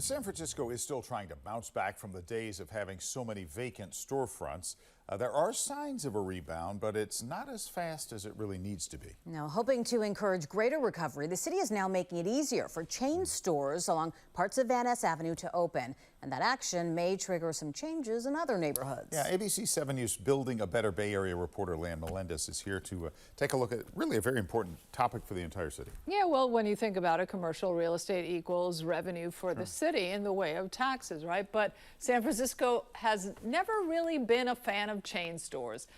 San Francisco is still trying to bounce back from the days of having so many vacant storefronts. There are signs of a rebound, but it's not as fast as it really needs to be. Now, hoping to encourage greater recovery, the city is now making it easier for chain stores along parts of Vaness Avenue to open. And that action may trigger some changes in other neighborhoods. Yeah, ABC 7 News Building a Better Bay Area reporter Lan Melendez is here to take a look at really a very important topic for the entire city. Yeah, well, when you think about it, commercial real estate equals revenue for the city in the way of taxes, right? But San Francisco has never really been a fan of chain stores.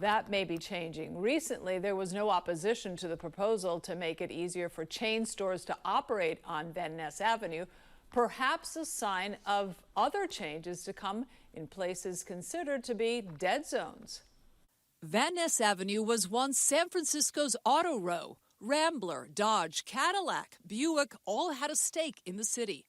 That may be changing. Recently, there was no opposition to the proposal to make it easier for chain stores to operate on Vaness Avenue, perhaps a sign of other changes to come in places considered to be dead zones. Vaness Avenue was once San Francisco's auto row. Rambler, Dodge, Cadillac, Buick all had a stake in the city.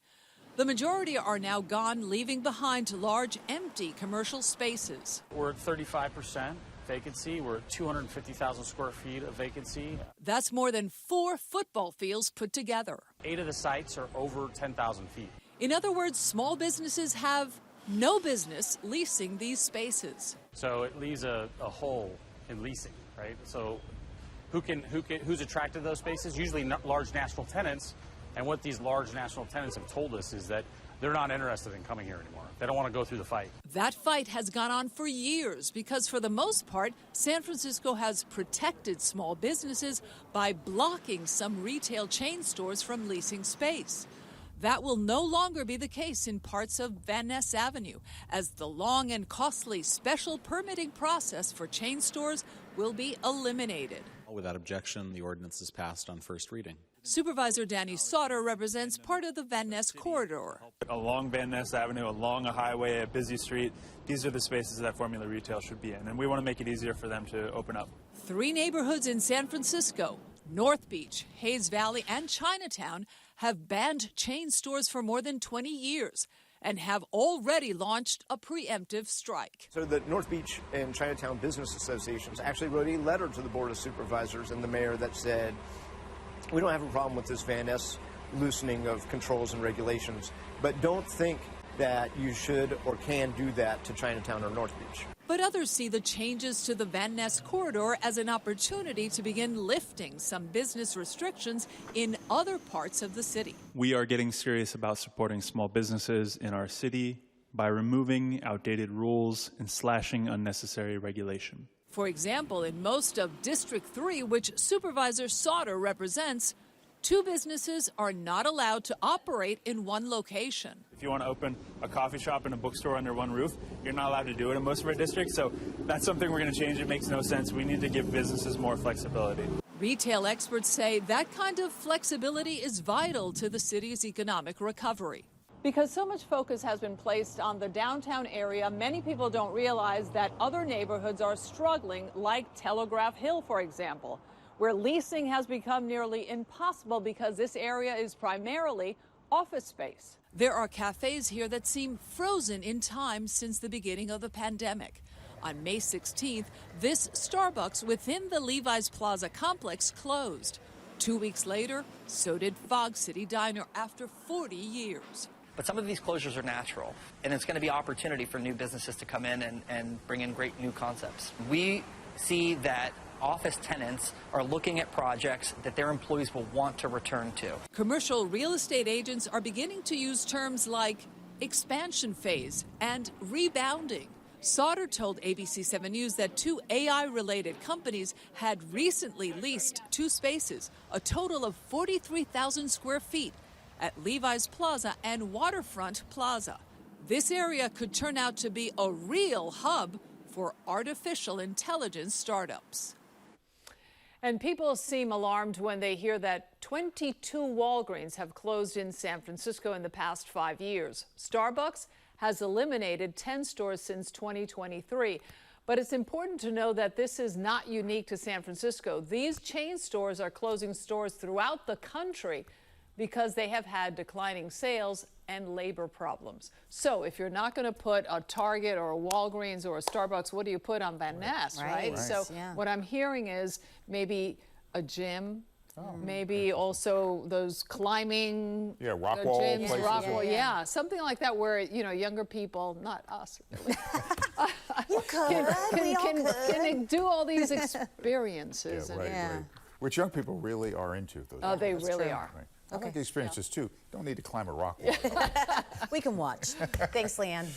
The majority are now gone, leaving behind large, empty commercial spaces. We're at 35% vacancy. We're at 250,000 square feet of vacancy. That's more than 4 football fields put together. 8 of the sites are over 10,000 feet. In other words, small businesses have no business leasing these spaces. So it leaves a hole in leasing, right? So who's attracted to those spaces? Usually large national tenants. And what these large national tenants have told us is that they're not interested in coming here anymore. They don't want to go through the fight. That fight has gone on for years because, for the most part, San Francisco has protected small businesses by blocking some retail chain stores from leasing space. That will no longer be the case in parts of Vaness Avenue, as the long and costly special permitting process for chain stores will be eliminated. Without objection, the ordinance is passed on first reading. Supervisor Danny Sauter represents part of the Vaness corridor. Along Vaness Avenue, along a highway, a busy street, these are the spaces that Formula Retail should be in, and we want to make it easier for them to open up. 3 neighborhoods in San Francisco, North Beach, Hayes Valley, and Chinatown, have banned chain stores for more than 20 years and have already launched a preemptive strike. So the North Beach and Chinatown Business Associations actually wrote a letter to the Board of Supervisors and the mayor that said, we don't have a problem with this Vaness loosening of controls and regulations, but don't think that you should or can do that to Chinatown or North Beach. But others see the changes to the Vaness corridor as an opportunity to begin lifting some business restrictions in other parts of the city. We are getting serious about supporting small businesses in our city by removing outdated rules and slashing unnecessary regulation. For example, in most of District 3, which Supervisor Sauter represents, 2 businesses are not allowed to operate in one location. If you want to open a coffee shop and a bookstore under one roof, you're not allowed to do it in most of our districts, so that's something we're going to change. It makes no sense. We need to give businesses more flexibility. Retail experts say that kind of flexibility is vital to the city's economic recovery. Because so much focus has been placed on the downtown area, many people don't realize that other neighborhoods are struggling, like Telegraph Hill, for example, where leasing has become nearly impossible because this area is primarily office space. There are cafes here that seem frozen in time since the beginning of the pandemic. On May 16th, this Starbucks within the Levi's Plaza complex closed. 2 weeks later, so did Fog City Diner after 40 years. But some of these closures are natural, and it's going to be opportunity for new businesses to come in and bring in great new concepts. We see that office tenants are looking at projects that their employees will want to return to. Commercial real estate agents are beginning to use terms like expansion phase and rebounding. Sauter told ABC 7 News that 2 AI-related companies had recently leased 2 spaces, a total of 43,000 square feet, at Levi's Plaza and Waterfront Plaza. This area could turn out to be a real hub for artificial intelligence startups. And people seem alarmed when they hear that 22 Walgreens have closed in San Francisco in the past 5 years. Starbucks has eliminated 10 stores since 2023. But it's important to know that this is not unique to San Francisco. These chain stores are closing stores throughout the country because they have had declining sales and labor problems. So if you're not going to put a Target or a Walgreens or a Starbucks, what do you put on Van Ness, right? So what I'm hearing is maybe a gym, Maybe also those climbing rock wall gyms, places. rock wall, something like that where, younger people, not us, really, You could. can do all these experiences. Right. Which young people really are into. Oh, they really are. Right. I like the experiences too. Don't need to climb a rock wall. We can watch. Thanks, Leanne.